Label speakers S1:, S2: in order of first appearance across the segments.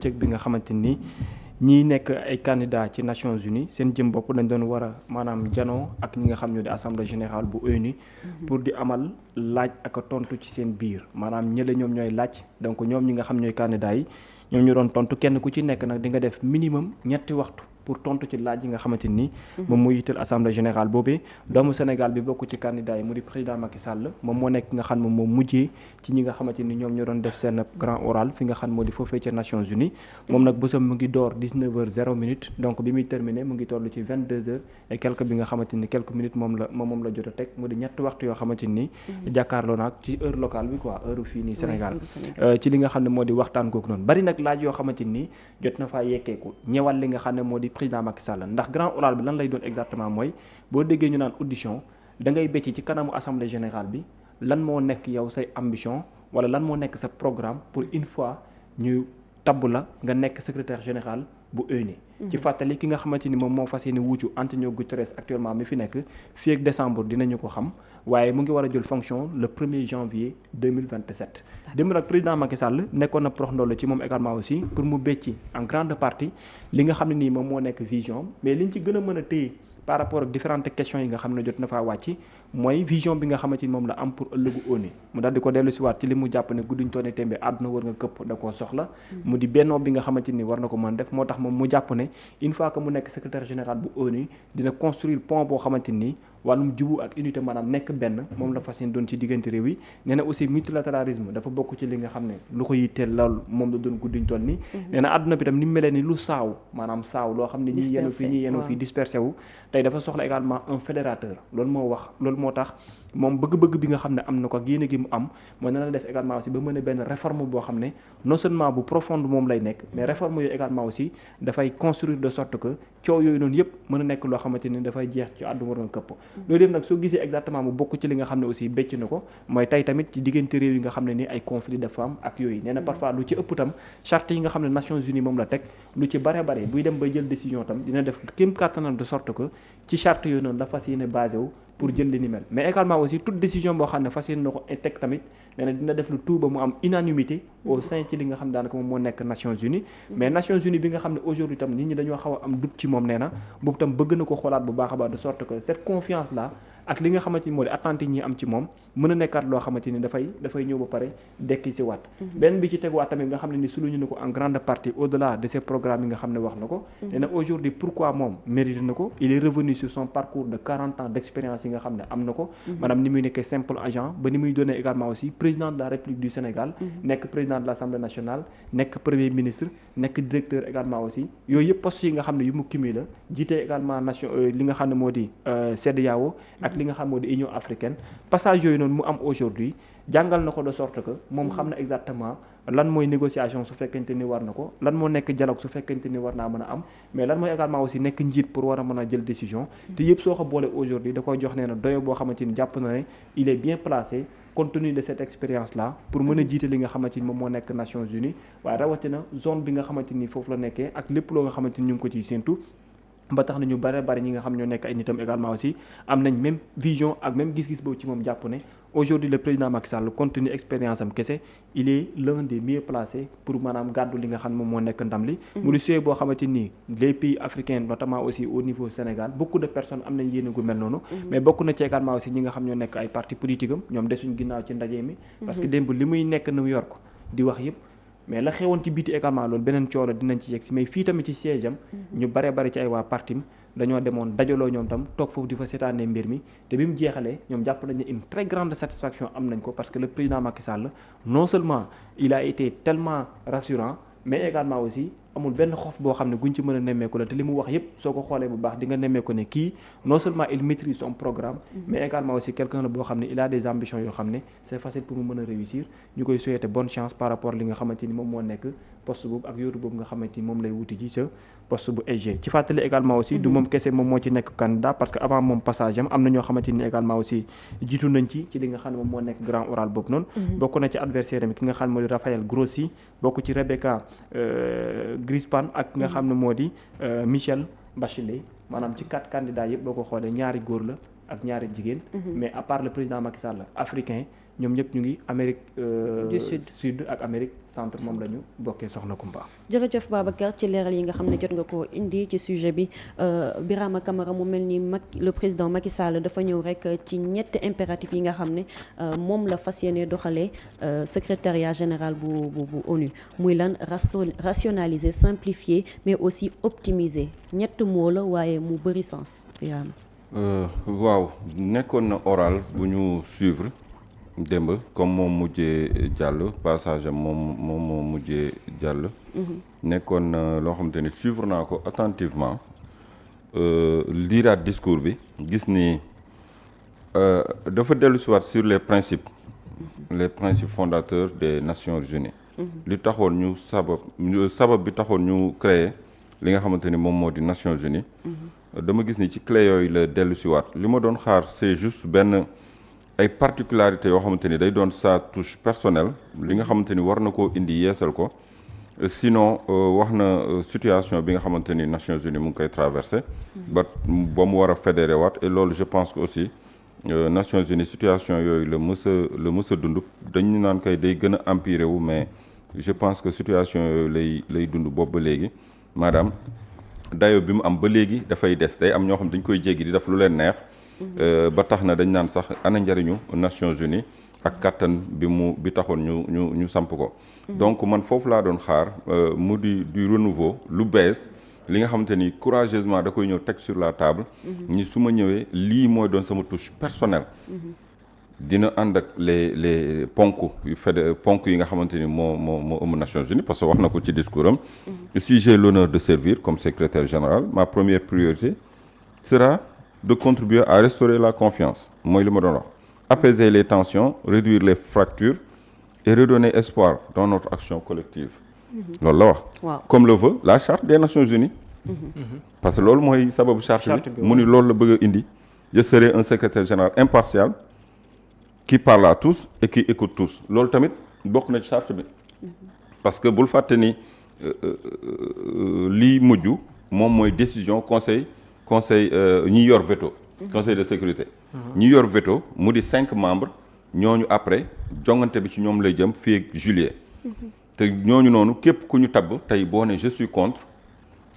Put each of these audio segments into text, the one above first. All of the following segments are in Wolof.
S1: cëg bi nga xamante ni ñii nekk ay candidats ci Nations Unies seen jëm bopp dañ doon war a maanaam janoo ak ñi nga xam ñoo di assemblée générale bu ONU pour di amal laaj ak a tontu ci seen biir maanaam ñële ñoom ñooy laaj donc ñoom ñi nga xam ñooy candidats yi ñoom ñu doon tontu kenn ku ci nekk nag di nga def minimum ñetti waxtu pour tontu ci laaj yi nga xamante ni moom moo yitteel assemblée générale boobee doomu Sénégal bi bokk ci candidat yi mu di président Macky Sall moom moo nekk nga xam moom mujjee ci ñi nga xamante ni ñoom ñoo doon def seen grand oral fi nga xam moo di foofee ca Nations Unies moom nag bësam mu ngi door 19h00 donc bi muy terminé mu ngi toll ci 22h et quelques bi nga xamante ni quelques minutes moom la jot a teg mu di ñetti waxtu yoo xamante ni jàkkaarloo naag ci heure locale bi quoi heure fii nii Sénégal ci li nga xam ne moo di waxtaan kooku noonu bari nag laaj yoo xamante ni jot na faa yekkeeku ñëwal li nga xam ne moo di président Macky Sall ndax grand oral bi lan lay doon exactement mooy boo déggee ñu naan audition da ngay becc ci kanamu assemblée générale bi lan moo nekk yow say ambition wala lan moo nekk sa programme pour une fois ñu tabb la nga nekk secrétaire général bu ONU. ci fàttali ki nga xamante ni moom moo fas yéene wuucu Antonio Guterres actuellement mi fi nekk fii ak décembre dinañu ko xam waaye mu ngi war a jël fonction le 1er janvier 2027. démb nag président Macky Sall nekkoon na prox ndoll ci moom également aussi pour mu becci en grande partie li nga xam ne nii moom moo nekk vision mais liñ ci gën a mën a téye par rapport ak différentes questions yi nga xam ne jot na faa wàcc mooy vision bi nga xamante ni moom la am pour ëllëgu ONU mu daal di ko dellu si waat ci li mu jàpp ne gudduñ toone tembe àdduna war nga këpp da koo soxla mu di bennoo bi nga xamante ni war na ko mën def moo tax moom mu jàpp ne une fois que mu nekk secrétaire général bu ONU dina construire pont boo xamante ni wàllum jubu ak unité maanaam nekk benn moom la fas yéene doon ci diggante réew yi nee na aussi multilatéralisme dafa bokk ci li nga xam ne lu ko yitteel lool moom la doon gudduñ toll ni nee na àdduna bi tam ni mu melee ni lu saaw maanaam saaw loo xam ne ñi yenu fii ñi yenu fii dispersé wu tey dafa soxla également un fédérateur loolu moo tax moom bëgg-bëgg bi nga xam ne am na ko ak yéene gi mu am mooy na la def également aussi ba mën a benn réforme boo xam ne non seulement bu profonde moom lay nekk mais réforme yooyu également aussi dafay construire de sorte que coow yooyu noonu yëpp mën a nekk loo xamante ni dafay jeex ci àdduna war nga këpp loolu yëpp nag soo gisee exactement mu bokk ci li nga xam ne aussi becc na ko mooy tey tamit ci diggante réew yi nga xam ne ni ay conflit dafa am ak yooyu nee na parfois lu ci ëpp tam charte yi nga xam ne Nations Unies moom la teg lu ci bare buy dem ba jël décision tam dina def kéem kàttanam de sorte que ci charte yooyu noonu la fas yéene basé wu pour jël li ni mel mais également aussi toute décision boo xam ne fas yéene na ko teg tamit nee na dina def lu tout ba mu am unanimité au sein ci li nga xam ne daanaka moom moo nekk Nations Unies mais Nations Unies bi nga xam ne aujourd'hui tam nit ñi dañoo xaw a am doute ci moom nee na boobu tam bëgg na ko xoolaat bu baax a baax de sorte que cette confiance là ak li nga xamante ni moo di attente ñi am ci moom mën a nekkaat loo xamante ni dafay ñëw ba pare dekki si waat benn bi ci teguwaat tamit nga xam ne ni souligné na ko en grande partie au-delà de ces programmes yi nga xam ne wax na ko nee na aujourd'hui pourquoi moom mérité na ko il est revenu sur son parcours de 40 ans d'expérience yi nga xam ne am na ko maanaam ni muy nekkee simple agent ba ni muy donné également aussi président de la République du Sénégal nekk président de l'Assemblée nationale nekk premier ministre nekk directeur également aussi yooyu yëpp postes yi nga xam ne yu mu cumulé la jiite également nation li nga xam ne moo di CEDEAO ak li nga xam moo di Union africaine passage yooyu noonu mu am aujourd'hui jàngal na ko de sorte que moom xam na exactement lan mooy négociation su fekkente ni war na ko lan moo nekk dialogue su fekkente ni war naa mën a am mais lan mooy également aussi nekk njiit pour war a mën a jël décision te yëpp soo ko boole aujourd'hui da koy jox nee na doyo boo xamante ni jàpp na ne il est bien placé compte tenu de cette expérience là pour mën a jiite li nga xamante ni moom moo nekk Nations Unies waaye rawatina zone bi nga xamante ni foofu la nekkee ak lépp loo nga xamante ni ñu ngi ko ciy séentu ba tax na ñu bari ñi nga xam ñoo nekk ay nitam également aussi am nañ même vision ak même gis-gis boobu ci moom jàpp ne aujourd'hui le président Macky Sall compte tenu expérience am kese il est l'un des mieux placés pour maanaam gàddu li nga xam moom moo nekk ndam li mu di sujet boo xamante ni les pays africains notamment aussi au niveau Sénégal beaucoup de personnes am nañ yéene gu mel noonu mais bokk na ci également aussi ñi nga xam ñoo nekk ay partis politiques am ñoom desuñ ginnaaw ci ndaje mi parce que démb li muy nekk New York di wax yëpp mais la xewoon ci biti également loolu beneen coono dinañ ci yegg si mais fii tamit ci siège am ñu bari ci ay waa partim dañoo demoon dajaloo ñoom tam toog foofu di fa seetaanee mbir mi te bi mu jeexalee ñoom jàpp nañ ne une très grande satisfaction am nañ ko parce que le président Macky Sall non seulement il a été tellement rassurant mais également aussi amul benn xof boo xam ne guñ ci mën a nemmeeku la te li mu wax yépp soo ko xoolee bu baax di nga nemmeeku ne kii non seulement il maîtrise son programme mais également aussi quelqu'un la boo xam ne il a des ambitions yoo xam ne c'est facile pour mu mën a réussir ñu koy souhaiter bonne chance par rapport li nga xamante ni moom moo nekk poste boobu ak yóotu boobu nga xamante ni moom lay wuti ci sa poste bu EG ci fàttali également aussi du moom kese moom moo ci nekk candidat parce que avant moom passage am na ñoo xamante ni également aussi jiitu nañ ci li nga xam ne moom moo nekk grand oral boobu noonu bokk na ci adversaire am ki nga xam ne moo di Raphaël Grossi bokk ci Rebecca Grispan ak nga xam ne moo di Michel Bachelet maanaam ci 4 candidats yëpp boo ko xoolee ñaari góor la ak ñaari jigéen. mais à part le président Macky Sall africain ñoom ñëpp ñu ngi Amérique du sud ak Amérique centre moom la ñu bokkee Soxna Kumba.
S2: jërëjëf Babacar ci leeral yi nga xam ne jot nga ko indi ci sujet bi Birama Camara mu mel ni le président Macky Sall dafa ñëw rek ci ñetti impératifs yi nga xam ne moom la fas yéene doxalee secrétariat général bu ONU muy lan rationaliser simplifier mais aussi optimiser ñett moo la waaye mu bëri sens Birama.
S3: waaw nekkoon na oral bu ñu suivre. démb comme moom mujjee jàll passage am moom moo mujjee jàll. nekkoon loo xamante ni suivre naa ko attentivement liiraat discours bi gis ni dafa dellu si waat sur les principes fondateurs des Nations Unies. li taxoon ñu sabab bi taxoon ñu créer li nga xamante ni moom moo di Nations Unies. dama gis ni ci clé yooyu la dellu si waat li ma doon xaar c'est juste benn. ay particularités yoo xamante ni day doon sa touche personnelle li nga xamante ni war na koo indi yeesal ko sinon wax na situation bi nga xamante ni Nations Unies mu ngi koy traversé ba mu war a fédéré waat et loolu je pense que aussi Nations Unies situation yooyu la mës a dund dañu naan kay day gën a empiré wu mais je pense que situation yooyu lay dund boobu ba léegi maanaam dayo bi mu am ba léegi dafay des day am ñoo xam dañ koy jéggi di def lu leen neex ba tax na dañ naan sax ana njariñu Nations Unies ak kàttan bi taxoon ñu samp ko donc man foofu laa doon xaar mu di du renouveau lu bees li nga xamante ni courageusement da koy ñëw teg sur la table ñi su ma ñëwee lii mooy doon sama touche personnelle dina ànd ak les ponk yi nga xamante ni moo ëmb Nations Unies parce que wax na ko ci discours am si j'ai l'honneur de servir comme secrétaire général ma première priorité sera de contribuer à restaurer la confiance mooy li ma doon wax apaiser les tensions réduire les fractures et redonner espoir dans notre action collective loolu la wax comme le veut la charte des Nations Unies parce que loolu mooy sababu charte bi mu ni loolu la bëgg a indi je serai un secrétaire général impartial qui parle à tous et qui écoute tous loolu tamit bokk na ci charte bi parce que bul fàtte ni lii mujj moom mooy décision conseil ñi yor veto conseil de sécurité ñi yor veto mu di 5 membres ñooñu après jongante bi ci ñoom lay jëm fii ak juillet te ñooñu noonu képp ku ñu tabb tey boo ne je suis contre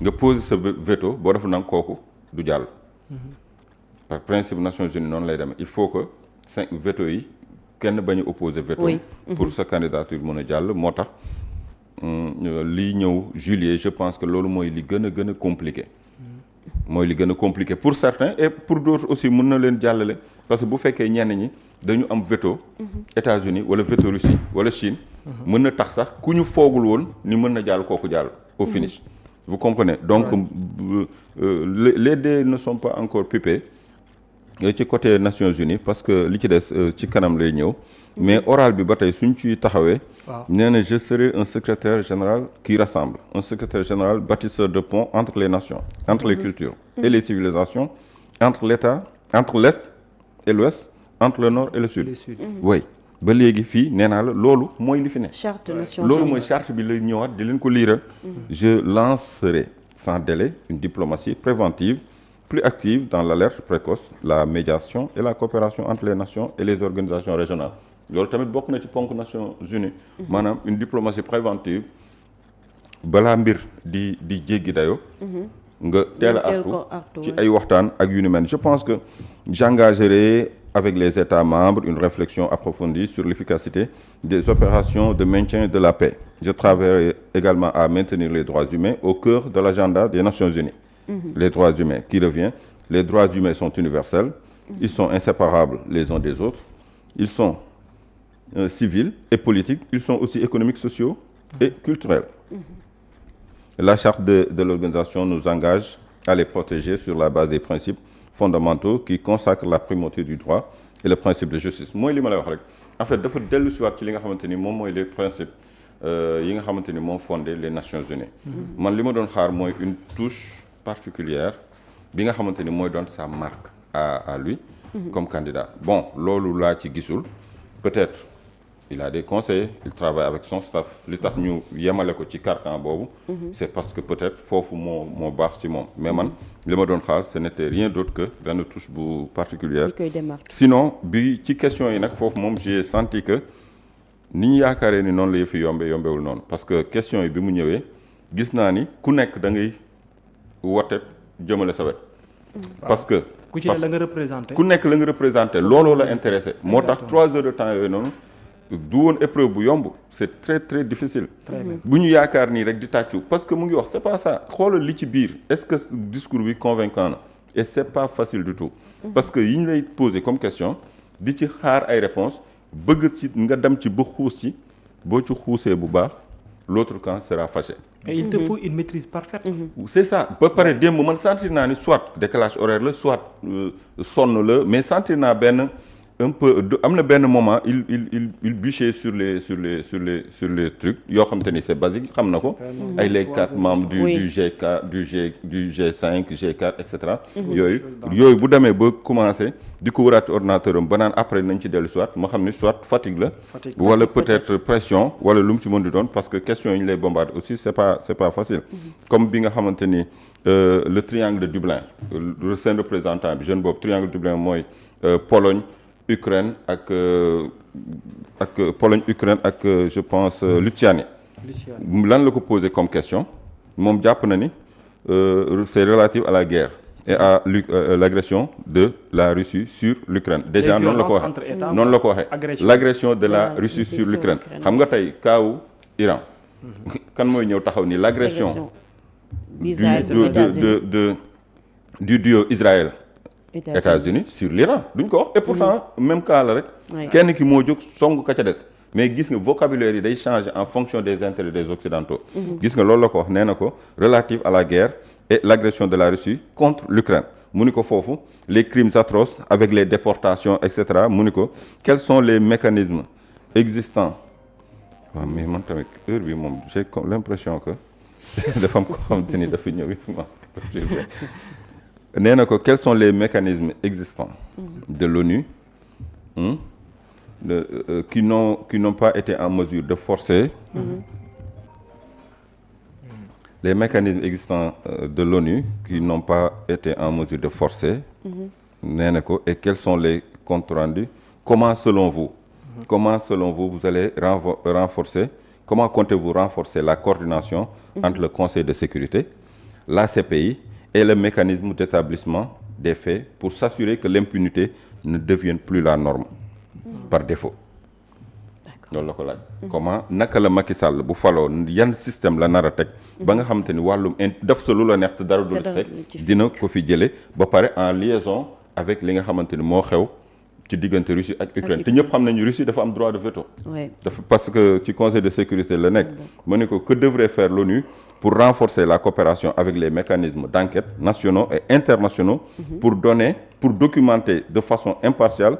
S3: nga poser sa veto boo defu nag kooku du jàll par principe Nations Unies noonu lay demee il faut que 5 veto yi kenn bañ a opposer veto pour sa candidature mën a jàll moo tax lii ñëw juillet je pense que loolu mooy li gën a compliqué mooy li gën a compliqué pour certains et pour d'autres aussi mën na leen jàllale parce que bu fekkee ñenn ñi dañu am veto États-Unis wala veto Russie wala Chine mën na tax sax ku ñu foogul woon ni mën na jàll kooku jàll au finish vous comprenez donc les dés ne sont pas encore pipés ci côté Nations Unies parce que li ci des ci kanam lay ñëw mais oral bi ba tey suñ ciy taxawee nee na je serai un secrétaire général qui rassemble un secrétaire général bâtisseur de pont entre les nations entre les cultures et les civilisations entre l'État entre l'Est et l'Ouest entre le Nord et le Sud oui ba léegi fii nee naa la loolu mooy li fi ne loolu mooy charte bi lay ñëwaat di leen ko liiral je lancerai sans délai une diplomatie préventive plus active dans l'alerte précoce la médiation et la coopération entre les nations et les organisations régionales loolu tamit bokk na ci ponk Nations Unies maanaam une diplomatie préventive balaa mbir di jéggi dayo nga teel a artu ci ay waxtaan ak yu ni mel je pense que j'engagerai avec les États membres une réflexion approfondie sur l'efficacité des opérations de maintien de la paix je travaillerai également à maintenir les droits humains au cœur de l'agenda des Nations Unies les droits humains qui revient les droits humains sont universels ils sont inséparables les uns des autres ils sont civils et politiques ils sont aussi économiques sociaux et culturels la charte de l'organisation nous engage à les protéger sur la base des principes fondamentaux qui consacrent la primauté du droit et le principe de justice mooy li ma lay wax rek en fait dafa dellu si waat ci li nga xamante ni moom mooy les principes yi nga xamante ni moo fondé les Nations Unies man li ma doon xaar mooy une touche particulière bi nga xamante ni mooy doon sa marque à lui comme candidat bon loolu laa ci gisul peut-être il a des conseillers il travaille avec son staff li tax ñu yemale ko ci carcan boobu c'est parce que peut-être foofu moo baax ci moom mais man li ma doon xaar ce n'était rien d'autre que benn touche bu particulière sinon bi ci question yi nag foofu moom j'ai senti que ni ñu yaakaaree ni noonu la yëfi yombewul noonu parce que question yi bi mu ñëwee gis naa ni ku nekk da ngay wote jëmale sa wet parce que
S1: ku ci ne la nga représenté
S3: ku nekk la nga représenté looloo la intéressé moo tax 3 heures de temps yooyu noonu du woon épreuve bu yomb c'est très très difficile bu ñu yaakaar nii rek di tàccu parce que mu ngi wax c'est pas ça xoolal li ci biir est-ce que discours bi convaincant na et c'est pas facile du tout parce que yi ñu lay poser comme question di ci xaar ay réponses bëgg ci nga dem ci ba xuus ci boo ci xuusee bu baax l'autre camp sera fâché.
S1: Et il te faut une maîtrise parfaite.
S3: C'est ça ba pare démb man sentir naa ni soit décalage horaire la soit sonn la mais sentir naa benn un peu am na benn moment il bûchait sur les trucs yoo xam te ni c'est basique xam na ko ay les 4 membres du G4 du G5 G4 et cetera yooyu bu demee ba commencer di ko wëraat ordinateur am ba naan après nañ ci dellu soit ma xam ni soit fatigue la wala peut-être pression wala lu mu ci mën di doon parce que question yi ñu lay bombarder aussi c'est pas facile comme bi nga xamante ni le triangle de Dublin le seen représentant bi jeune boobu triangle de Dublin mooy Pologne Ukraine ak je pense Lituanie lan la ko poser comme question moom jàpp na ni c'est relatif à la guerre et à l'agression de la Russie sur l'Ukraine déjà noonu la ko waxee l'agression de la Russie sur l'Ukraine xam nga tey kaawu Iran kan mooy ñëw taxaw ni l'agression du duo Israël États-Unis sur l'Iran duñ ko wax et pourtant même cas la rek kenn ki moo jóg song ka ca des mais gis nga vocabulaire yi day changer en fonction des intérêts des occidentaux gis nga loolu la ko wax nee na ko relative à la guerre et l'agression de la Russie contre l'Ukraine mu ni ko foofu les crimes atroces avec les déportations et cetera mu ni ko quels sont les mécanismes existants waaw mais man tamit heure bi moom j'ai l'impression que dafa am ko xamante ni dafa ñëw nee na ko quels sont les mécanismes existants de l'ONU qui n'ont pas été en mesure de forcer les mécanismes existants de l'ONU qui n'ont pas été en mesure de forcer nee na ko et quels sont les comptes rendus comment selon vous vous allez renforcer comment comptez-vous renforcer la coordination entre le Conseil de sécurité la CPI et le mécanisme d'établissement des faits pour s'assurer que l'impunité ne devienne plus la norme par défaut loolu la ko laaj comment naka la Macky Sall bu faloo yan système la nar a teg ba nga xamante ni wàllum def sa lu la neex te dara du la fekk dina ko fi jële ba pare en liaison avec li nga xamante ni moo xew ci diggante Russie ak Ukraine te ñëpp xam nañu Russie dafa am droit de veto dafa parce que ci Conseil de sécurité la nekk ma ne ko que devrait faire l'ONU pour renforcer la coopération avec les mécanismes d'enquête nationaux et internationaux pour documenter de façon impartiale,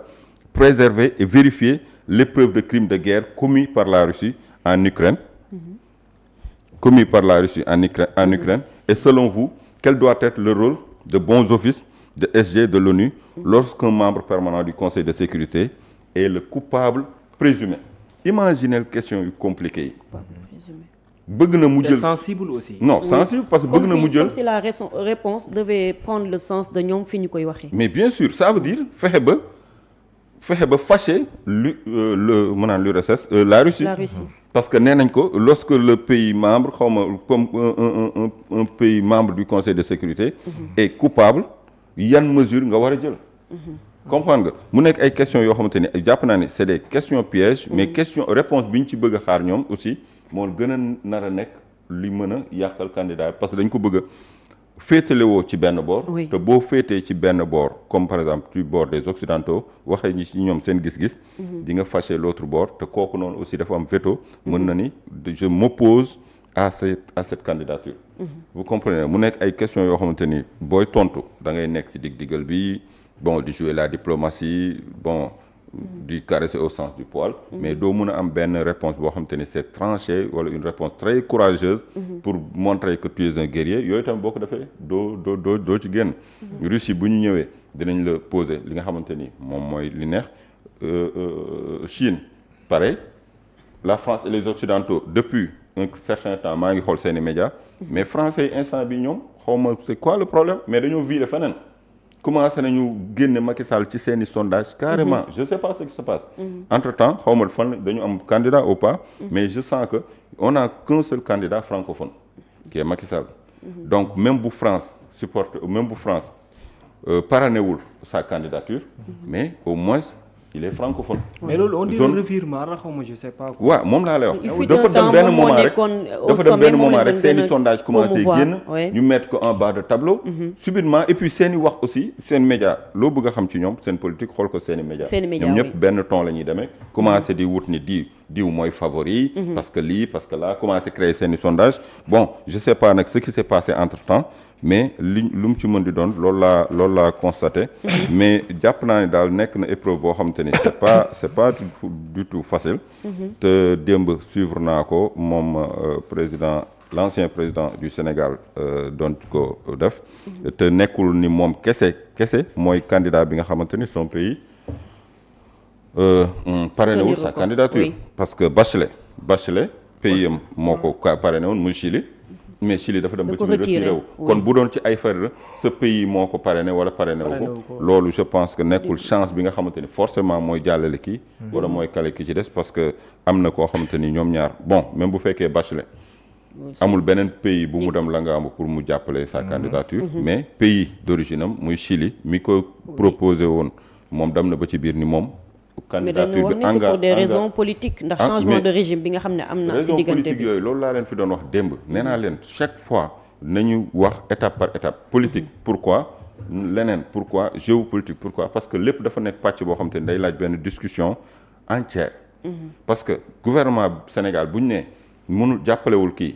S3: préserver et vérifier les preuves de crimes de guerre commis par la Russie en Ukraine. Et selon vous, quel doit être le rôle de bons offices de SG de l'ONU lorsqu'un membre permanent du Conseil de sécurité est le coupable présumé? Imaginez la question compliquée. bëgg na mu jël
S1: sensible aussi.
S3: non sensible parce que bëgg na mu jël
S2: comme si la réponse devait prendre le sens de ñoom fi ñu koy waxee.
S3: mais bien sûr ça veut dire fexe ba fâcher l'URSS la Russie. parce que nee nañ ko lorsque le pays membre xawma comme un pays membre du Conseil de sécurité est coupable yan mesure nga war a jël. comprendre nga mu nekk ay questions yoo xamante ni jàpp naa ne c'est des questions pièges mais question réponse bi ñu ci bëgg a xaar ñoom aussi moo gën a nar a nekk li mën a yàqal candidat parce que dañ ko bëgg a féetalewoo ci benn boor te boo féetee ci benn boor comme par exemple ci bord des occidentaux waxee ñi ci ñoom seen gis-gis di nga fâcher l'autre bord te kooku noonu aussi dafa am veto mën na ni je m'oppose à cette candidature vous comprenez mu nekk ay questions yoo xamante ni booy tontu da ngay nekk ci diggal bi bon di jouer la diplomatie bon di caresser au sens du poil mais doo mën a am benn réponse boo xamante ni c'est tranché wala une réponse très courageuse pour montrer que tu es un guerrier yooyu tam boo ko defee doo ci génn Russie bu ñu ñëwee dinañ la poser li nga xamante ni moom mooy li neex Chine pareil la France et les Occidentaux depuis un certain temps maa ngi xool seeni médias mais français instant bi ñoom xawma c'est quoi le problème mais dañoo virer feneen commencé nañu génne Macky Sall ci seeni sondage carrément je sais pas ce qui se passe entre temps xawma fan dañu am candidat ou pas mais je sens que on a qu'un seul candidat francophone qui est Macky Sall donc même bu France parrainé wul sa candidature mais au moins il est francophone.
S1: mais loolu on dirait revirement la xawma je sais pas.
S3: waaw moom laa lay wax. dafa dem benn moment rek seeni sondage commencé génn. ñu mettre ko en bas de tableau. subitement et puis seeni wax aussi seen média loo bëgg a xam ci ñoom seen politique xool ko seeni média. ñoom ñëpp benn ton la ñuy demee. commencé di wut ni diw mooy favori. parce que lii parce que là commencé créer seeni sondage bon je sais pas nag ce qui s'est passé entre temps. mais lu mu ci mën di doon loolu laa constaté mais jàpp naa ne daal nekk na épreuve boo xamante ni c'est pas du tout facile te démb suivre naa ko moom l'ancien président du Sénégal doon ko def te nekkul ni moom kese mooy candidat bi nga xamante ni son pays parrainé wul sa candidature parce que Bachelet pays am moo ko parrainé woon muy Chili mais Chili dafa dem ba ci retiré wu kon bu doon ci ay far ce pays moo ko parrainé wala parrainé wu ko loolu je pense que nekkul chance bi nga xamante ni forcément mooy jàllale kii wala mooy kale ki ci des parce que am na koo xamante ni ñoom ñaar bon même bu fekkee Bachelet amul beneen pays bu mu dem la nga am pour mu jàppale sa candidature mais pays d'origine am muy Chili mi ko proposé woon moom dem na ba ci biir ni moom candidature bi
S2: c'est pour des raisons politiques ndax changement de régime bi nga xam ne am na ci diggante bi
S3: raison politique yooyu loolu laa leen fi doon wax démb nee naa leen chaque fois nañu wax étape par étape politique pourquoi géopolitique pourquoi parce que lépp dafa nekk pàcc boo xam te ne day laaj benn discussion entière parce que gouvernement Sénégal bu ñu ne mënul jàppalewul kii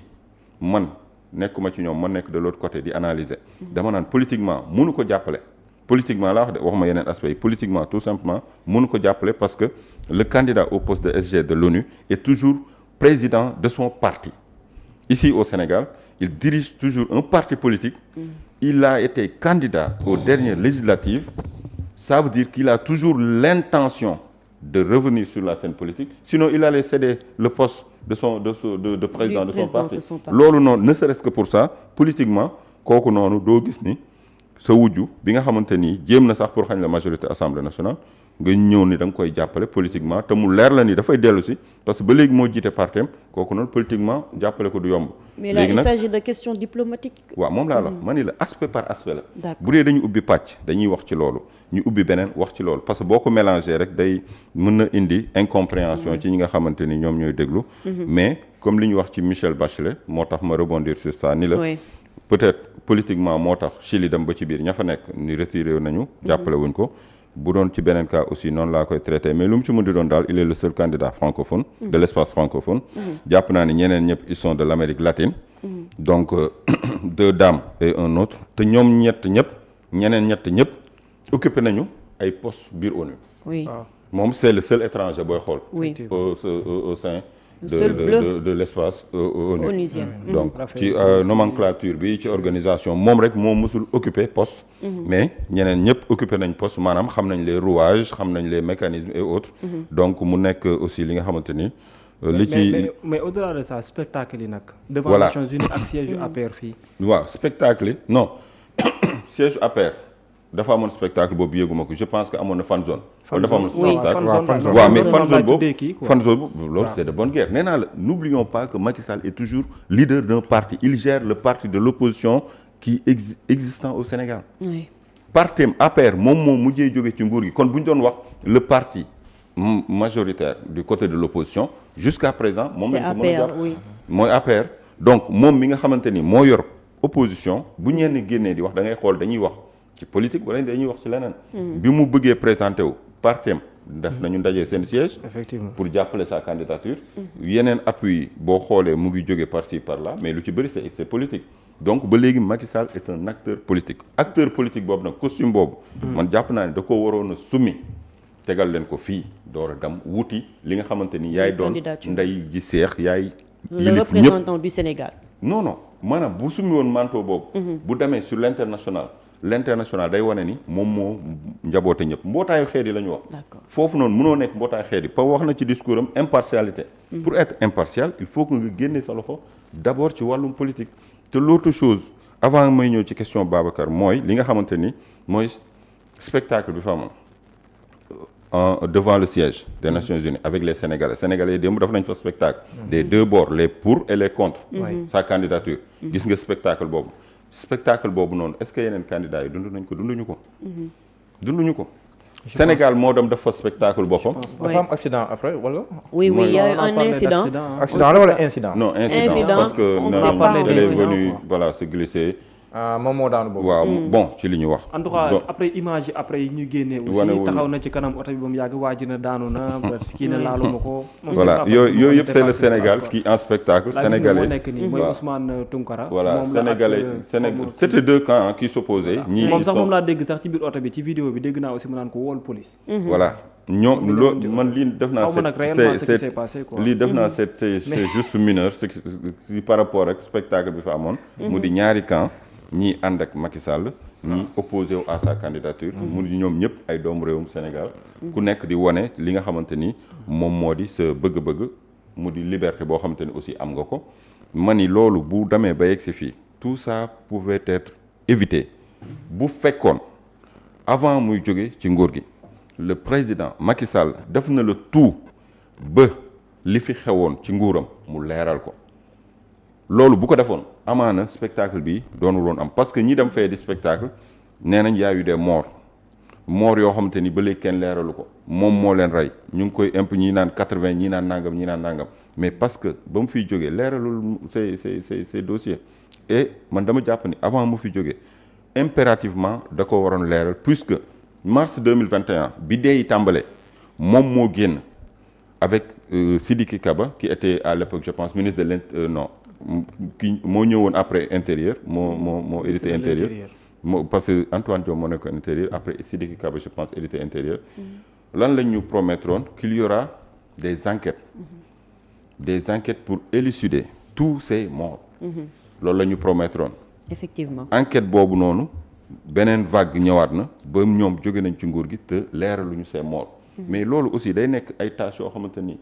S3: man nekkuma ci ñoom man nekk de l'autre côté di analyser dama naan politiquement mënu ko jàppale politiquement laa wax de waxuma yeneen aspect yi politiquement tout simplement mënu ko jàppale parce que le candidat au poste de SG de l'ONU est toujours président de son parti ici au Sénégal il dirige toujours un parti politique il a été candidat aux dernières législatives ça veut dire qu'il a toujours l'intention de revenir sur la scène politique sinon il allait céder le poste de président de son parti loolu noonu ne serait-ce que pour ça politiquement kooku noonu doo gis ni sa wujju bi nga xamante ni jéem na sax pour xañ la majorité assemblée nationale nga ñëw ni da nga koy jàppale politiquement te mu leer la ni dafay dellu si parce que ba léegi moo jiite partem kooku noonu politiquement jàppale ko du yomb.
S2: mais là il s'agit de questions diplomatiques.
S3: waaw moom laa la ma ni la aspect par aspect la. bu dee dañu ubbi pàcc dañuy wax ci loolu ñu ubbi beneen wax ci loolu parce que boo ko mélangé rek day mën na indi incompréhension ci ñi nga xamante ni ñoom ñooy déglu. mais comme li ñu wax ci Michel Bachelet moo tax ma rebondir sur ça ni la. peut-être politiquement moo tax Chili dem ba ci biir ña fa nekk ni retiré nañu jàppale wuñ ko bu doon ci beneen cas aussi noonu laa koy traité mais lu mu ci mën di doon daal il est le seul candidat francophone de l'espace francophone jàpp naa ni ñeneen ñëpp ils sont de l'Amérique latine donc deux dames et un autre te ñoom ñeneen ñett ñëpp occupé nañu ay postes biir ONU moom c'est le seul étranger booy xool au sein de l'espace onusien donc ci nomenclature bi ci organisation moom rek moo mësul occuper poste mais ñeneen ñëpp occuper nañ poste maanaam xam nañ les rouages xam nañ les mécanismes et autres donc mu nekk aussi li nga xamante ni li ci
S1: mais au-delà de ça spectacle yi nag devant Nations Unies ak siège yu APR fii
S3: waaw spectacle yi non siège yu APR dafa amoon spectacle boobu yëguma ko je pense que amoon na fan zone dafa amoon spectacle waaw mais fan zone boobu loolu c'est de bonne guerre nee naa la n'oublions pas que Macky Sall est toujours leader d'un parti il gère le parti de l'opposition qui existant au Sénégal partem APR moom mujjee jóge ci nguur gi kon bu ñu doon wax le parti majoritaire du côté de l'opposition jusqu'à présent moom lañ ko mën a jox mooy APR donc moom mi nga xamante ni moo yor opposition bu ñenn génnee di wax da ngay xool dañuy wax ci politique wala dañuy wax ci leneen bi mu bëggee présenté wu partem def nañu ndaje seen siège
S1: effectivement pour
S3: jàppale sa candidature yeneen appui boo xoolee mu ngi jóge par-ci par-là mais lu ci bëri c'est politique donc ba léegi Macky Sall est un acteur politique boobu nag costume boobu man jàpp naa ne da ko waroon a summi tegal leen ko fii door a dem wuti li nga xamante ni yaay doon nday ji seex yaay
S2: le représentant du Sénégal
S3: non maanaam bu summi woon manteau boobu bu demee sur l'international l'international day wane ni moom moo njaboote ñëpp mbootaayu xeet yi la ñu wax.
S2: D'accord.
S3: foofu noonu mënoo nekk mbootaayu xeet yi wax na ci discours am impartialité. Pour être impartial il faut que nga génne sa loxo d'abord ci wàllum politique. te l'autre chose avant may ñëw ci question Babacar mooy li nga xamante ni mooy spectacle bi fa amoon devant le siège des Nations Unies avec les Sénégalais yi démb def nañ fa spectacle des deux bords les pour et les contre sa candidature gis nga spectacle boobu noonu est-ce que yeneen candidats yi dunduñu ko Sénégal moo dem def fa spectacle boppam
S4: dafa am accident après wala
S2: oui il y a eu un incident
S4: accident la wala incident
S3: non incident parce que elle est venue voilà se glisser
S4: moom moo daanu boobu
S3: waaw bon ci li ñu wax.
S1: en tout cas après image yi après yi ñu génnee aussi taxaw na ci kanam oto bi ba mu yàgg waaj na daanu na kii ne laaluma ko.
S3: voilà yooyu yëpp c'est le Sénégal qui en spectacle sénégalais
S1: moo nekk nii mooy Ousmane Tounkara.
S3: voilà sénégalais c'était deux camps qui s'opposaient. ñii
S1: moom sax moom laa dégg sax ci biir oto bi ci vidéo bi dégg naa aussi mu naan ko wool police.
S3: voilà ñoom loolu man lii def naa.
S1: xaw ma nag réellement ce qui s'est passé quoi.
S3: lii def naa c'est juste mineur par rapport ak spectacle bi fa amoon. mu di ñaari camp. ñii ànd ak Macky Sall ñii opposé wu à sa candidature mu di ñoom ñëpp ay doomu réewum Sénégal ku nekk di wane li nga xamante ni moom moo di sa bëgg-bëgg mu di liberté boo xamante ni aussi am nga ko ma ni loolu bu demee ba yegg si fii tout ça pouvait être évité bu fekkoon avant muy jóge ci nguur gi le président Macky Sall def na le tout ba li fi xewoon ci nguuram mu leeral ko loolu bu ko defoon amaana spectacle bi doonul woon am parce que ñi dem fee di spectacle nee nañ y a eu des morts yoo xamante ni ba léegi kenn leeralu ko moom moo leen rey ñu ngi koy imp ñi naan 80 ñi naan nangam mais parce que ba mu fiy jógee leeralul ces dossiers et man dama jàpp ni avant mu fi jógee impérativement da ko waroon leeral puisque mars 2021 bi dee yi tàmbale moom moo génn avec Sidiki Kaba qui était à l'époque je pense ministre de kii moo ñëwoon après intérieur moo édité intérieur parce que Antoine Diome moo nekkoon intérieur après Sidiki Kaba je pense édité intérieur lan lañ ñu promettroon qu'il y aura des enquêtes pour élucider tous ces morts loolu la ñu promettroon
S2: effectivement
S3: enquête boobu noonu beneen vague ñëwaat na ba ñoom jóge nañ ci nguur gi te leeraluñu ces morts mais loolu aussi day nekk ay tâches yoo xamante ni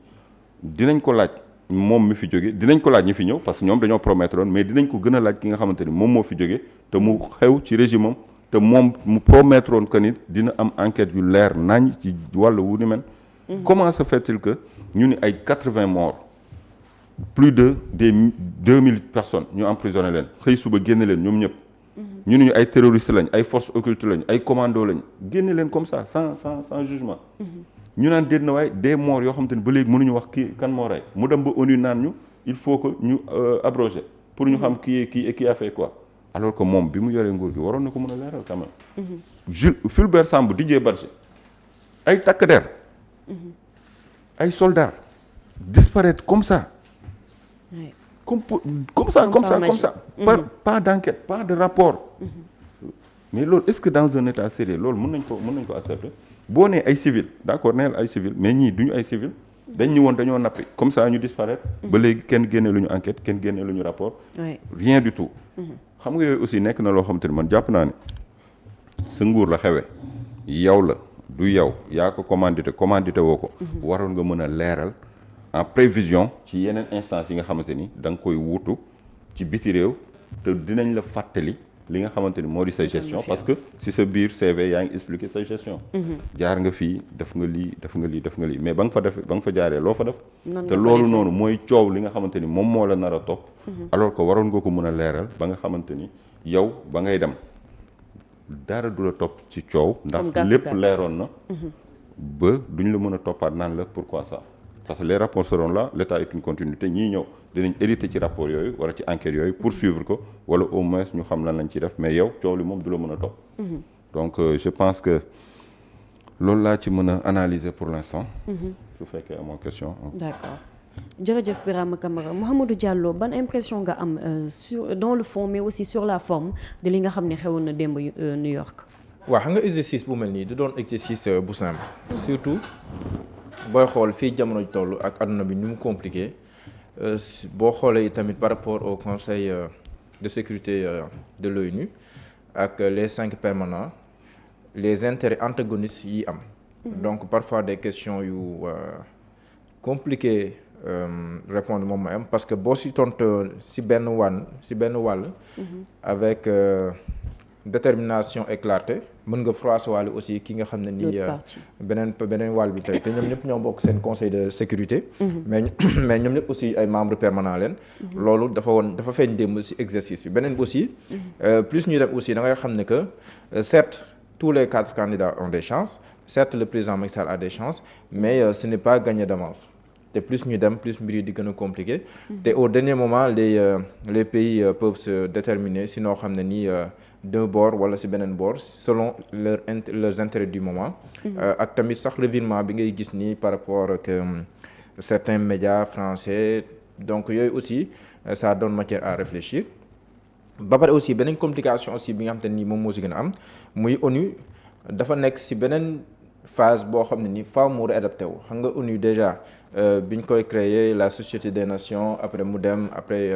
S3: dinañ ko laaj moom mi fi jóge dinañ ko laaj ñi fi ñëw parce que ñoom dañoo promettre woon mais dinañ ko gën a laaj ki nga xamante ni moom moo fi jóge te mu xew ci régime am te moom mu promettre woon que ni dina am enquête yu leer nañ ci wàllu wu ni mel. Comment se fait-il que ñu ni ay 80 morts plus de des 2000 personnes ñu emprisonné leen xëy suba génne leen ñoom ñëpp. ñu ni ñu ay terroristes lañ ay forces occultes lañ ay commandos lañ génne leen comme ça sans jugement. ñu naan déet na waaye des morts yoo xamante ni ba léegi mënuñu wax kii kan moo rey mu dem ba ONU naan ñu il faut que ñu abroger pour ñu xam qui a fait quoi alors que moom bi mu yoree nguur gi waroon na ko mën a leeral quand même. Jules Fulbert Sambou Didier Badji ay takk der ay soldats disparaître comme ça. comme ça. pas d'enquête pas de rapport. mais loolu est-ce que dans un état sérieux loolu mën nañ ko accepter. boo nee ay civil d'accord neel ay civil mais ñii duñu ay civil dañ ñu woon dañoo nappi comme ça ñu disparaître ba léegi kenn génnee lu ñu enquête kenn génnee lu ñu rapport rien du tout xam nga yooyu aussi nekk na loo xamante ni man jàpp naa ne sa nguur la xewee yow la du yow yaa ko commandité woo ko waroon nga mën a leeral en prévision ci yeneen instance yi nga xamante ni da nga koy wuutu ci biti réew te dinañ la fàttali li nga xamante ni moo di sa gestion parce que si sa biir CV yaa ngi expliquer sa gestion jaar nga fii def nga lii mais ba nga fa jaaree loo fa def te loolu noonu mooy coow li nga xamante ni moom moo la nar a topp alors que waroon nga ko mën a leeral ba nga xamante ni yow ba ngay dem dara du la topp ci coow ndax lépp leeroon na ba duñ la mën a toppaat naan la pourquoi ça parce que les rapports seront là l'état est une continuité ñii ñëw dinañ hérité ci rapport yooyu wala ci enquête yooyu poursuivre ko wala au moins ñu xam lan lañ ci def mais yow coow li moom du la mën a topp donc je pense que loolu laa ci mën a analyser pour l'instant su fekkee amoo question
S2: d'accord jërëjëf Birama Camara Mouhamadou Diallo ban impression nga am dans le fond mais aussi sur la forme de li nga xam ne xewoon na démb New York
S4: waaw xam nga exercice bu mel nii du doon exercice bu simple surtout booy xool fii jamono toll ak adduna bi ni mu compliqué boo xoolee tamit par rapport au conseil de sécurité de l'ONU ak les 5 permanents les intérêts antagonistes yi am. Donc parfois des questions yu compliquées répondre moom mooy am parce que boo si tontu si benn wàll avec détermination et clarté mën nga froisser waale aussi ki nga xam ne nii beneen wàll bi tey te ñoom ñëpp ñoo bokk seen conseil de sécurité mais ñoom ñëpp aussi ay membres permanents leen loolu dafa feeñ démb si exercice bi beneen aussi plus ñuy dem aussi da ngay xam ne que certes tous les 4 candidats ont des chances certes le président Macky Sall a des chances mais ce n'est pas gagné d'avance te plus ñu dem plus mbir yi di gën a compliqué te au dernier moment les pays peuvent se déterminer si noo xam ne nii d'un bord wala si beneen bord selon leurs intérêts du moment ak tamit sax revirement bi ngay gis nii par rapport ak certains médias français donc yooyu aussi ça donne matière à réfléchir ba pare aussi beneen complication aussi bi nga xam te nii moom moo si gën a am muy ONU dafa nekk si beneen phase boo xam ne ni faaw mu réadapté wu xam nga ONU déjà bi ñu koy créer la société des nations après mu dem après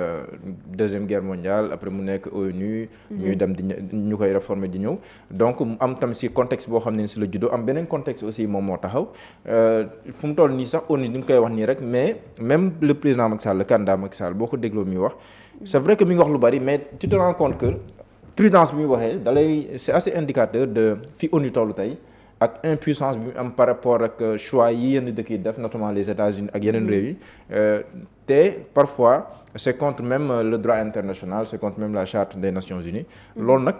S4: deuxième guerre mondiale après mu nekk ONU ñuy dem ñu koy réformer di ñëw donc mu am tam si contexte boo xam ne ni si la juddoo am beneen contexte aussi moom moo taxaw fu mu toll nii sax ONU ñu ngi koy wax nii rek mais même le président Macky Sall le candidat Macky Sall boo ko dégloo muy wax c'est vrai que mi ngi wax lu bari mais tu te rends compte que prudence bi muy waxee dalay c'est assez indicateur de fi ONU toll tey ak impuissance bi am par rapport ak choix yi yenn dëkk yi def notamment les États-Unis ak yeneen réew yi te parfois c'est contre même le droit international c'est contre même la charte des Nations Unies loolu nag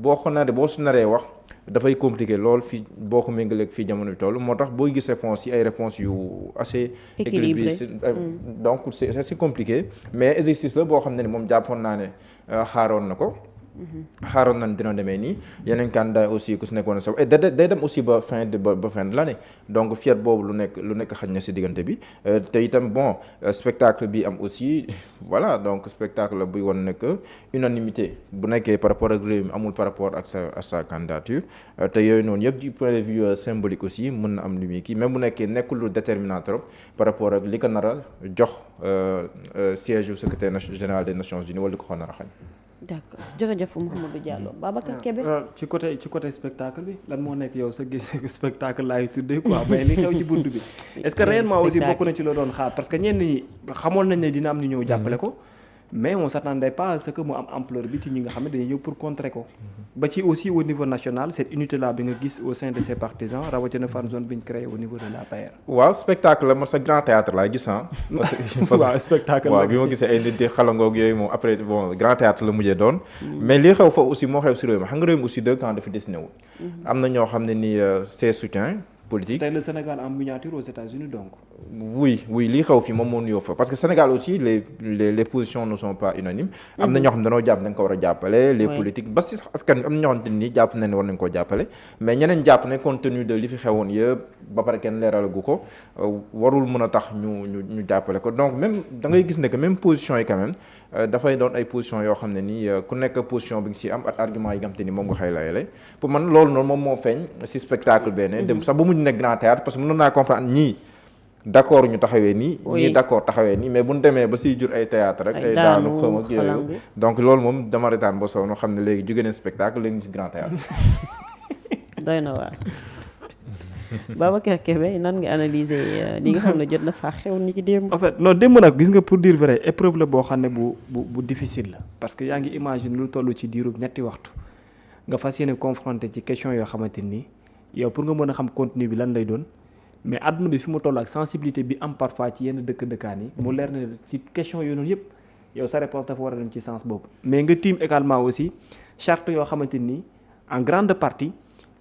S4: boo su naree wax dafay compliqué lool fii boo ko méngaleeg fii jamono bi toll moo tax booy gis réponse yi ay réponses yu assez équilibrées donc c'est assez compliqué mais exercice la boo xam ne ni moom jàppoon naa ne xaaroon na ko xaaroon nañ dina demee nii yeneen candidat aussi ku si nekkoon sax et day dem aussi ba fin de l'année donc fiat boobu lu nekk xaj na si diggante bi te itam bon spectacle bi am aussi voilà donc spectacle la buy wan nekk unanimité bu nekkee par rapport ak réew mi amul par rapport ak sa candidature te yooyu noonu yëpp du point de vue symbolique aussi mën na am lu muy kii même bu nekkee nekkul lu déterminant trop par rapport ak li ko nar a jox siège du secrétaire général des Nations Unies wala li ko nar a xañ.
S2: d'accord jërëjëf Mouhamadou Diallo Babacar Kébé.
S1: ci côté spectacle bi lan moo nekk yow sa gis spectacle laay tuddee quoi mais li xew ci bunt bi. est-ce que réellement aussi bokk na ci la doon xaar parce que ñenn ñi xamoon nañ ne dina am ñu ñëw jàppale ko. mais on s'attendait pas à ce que mu am ampleur bi ci ñi nga xam ne dañuy ñëw pour contrer ko. ba ci aussi au niveau national cette unité là bi nga gis au sein de ses partisans rawatina fan zone bi ñu créé au niveau de l'APR.
S4: waaw spectacle la man sa grand théâtre laay gis ah.
S1: waaw spectacle la
S4: waaw bi ma gisee ay nit di xalangoog yooyu moom après bon grand théâtre la mujjee doon. mais li xew foofu aussi moo xew si réew mi xam nga réew mi aussi deux camps dafa dessiné wu. am na ñoo xam ne ni ses soutiens politique.
S1: tey le Sénégal en miniature aux États-Unis donc.
S4: oui lii xew fii moom moo nuyoo fa parce que Sénégal aussi les positions ne sont pas unanimes. am na ñoo xam ne dañoo jàpp dañ ko war a jàppale. les politiques ba si sax askan wi am na ñoo xamante ni jàpp nañ ne war nañ koo jàppale mais ñeneen jàpp ne compte tenu de li fi xewoon yëpp ba pare kenn leeralagu ko warul mën a tax ñu jàppale ko donc même da ngay gis ne que même position yi quand même dafay doon ay position yoo xam ne nii ku nekk position bi nga si am ak argument yi nga xamante ni moom nga xëy layale pour man loolu noonu moom moo feeñ si spectacle benn dem sax ba mujj nekk grand théâtre parce que mënoon naa comprendre ñii d'accord ñu taxawee nii ñii d'accord taxawee nii mais bu ñu demee ba siy jur ay théâtre rek ay daanu xëm ak yooyu donc loolu moom dama retaan ba sow no xam ne léegi jóge na spectacle léegi ñu si grand théâtre
S2: doy na waar Babacar Kébé nan nga analyser li nga xam ne jot na faa xew ni ki démb.
S1: en fait non démb nag gis nga pour dire vrai épreuve la boo xam ne bu difficile la parce que yaa ngi imagine lu toll ci diirub ñetti waxtu nga fas yéene confronté ci question yoo xamante ni yow pour nga mën a xam contenu bi lan lay doon mais àdduna bi fi mu toll ak sensibilité bi am parfois ci yenn dëkkaan yi mu leer ne ci question yooyu noonu yëpp yow sa réponse dafa war a dem ci sens boobu mais nga tiim également aussi charte yoo xamante ni en grande partie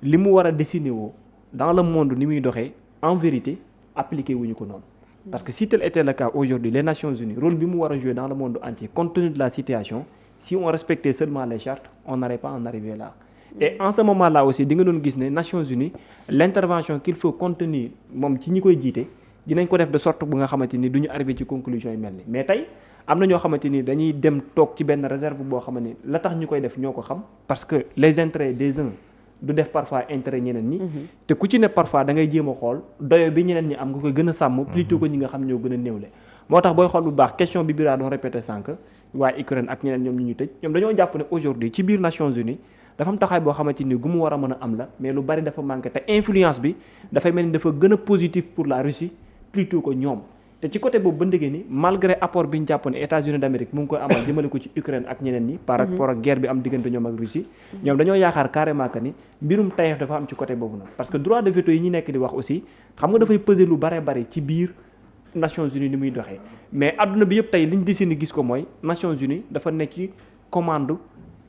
S1: li mu war a dessiner woo dans le monde ni muy doxee en vérité appliqué wuñu ko noonu parce que si tel était le cas aujourd'hui les Nations Unies rôle bi mu war a jouer dans le monde entier compte tenu de la situation si on respectait seulement les chartes on n'aurait pas en arrivé là et en ce moment là aussi di nga doon gis ne Nations Unies l'intervention qu'il faut contenir moom ci ñi koy jiite dinañ ko def de sorte bu nga xamante ni du ñu arrivé ci conclusion yi mel ni mais tey am na ñoo xamante ni dañuy dem toog ci benn réserve boo xamante ni la tax ñu koy def ñoo ko xam parce que les intérêts des uns du def parfois intérêt ñeneen ñi te ku ci ne parfois da ngay jéem a xool doyo bi ñeneen ñi am nga koy gën a sàmm plutôt que ñi nga xam ñoo gën a néewle moo tax booy xool bu baax question bi Bira doon répété sànq waaye Ukraine ak ñeneen ñoom ñu tëj ñoom dañoo jàpp ne aujourd'hui ci biir Nations Unies dafa am taxawaay boo xamante ni gu mu war a mën a am la mais lu bari dafa manqué te influence bi dafay mel ni dafa gën a positif pour la Russie plutôt que ñoom te ci côté boobu ba ndëgee ni malgré apport bi ñu jàpp ne États-Unis d'Amérique mu ngi koy amal jëmale ko ci Ukraine ak ñeneen ñi par rapport ak guerre bi am diggante ñoom ak Russie ñoom dañoo yaakaar carrément que ni mbirum tayeef dafa am ci côté boobu nag parce que droit de veto yi ñu nekk di wax aussi xam nga dafay peser lu bare bari ci biir Nations Unies ni muy doxee mais adduna bi yëpp tey li ñu décidé gis ko mooy Nations Unies dafa nekk ci commande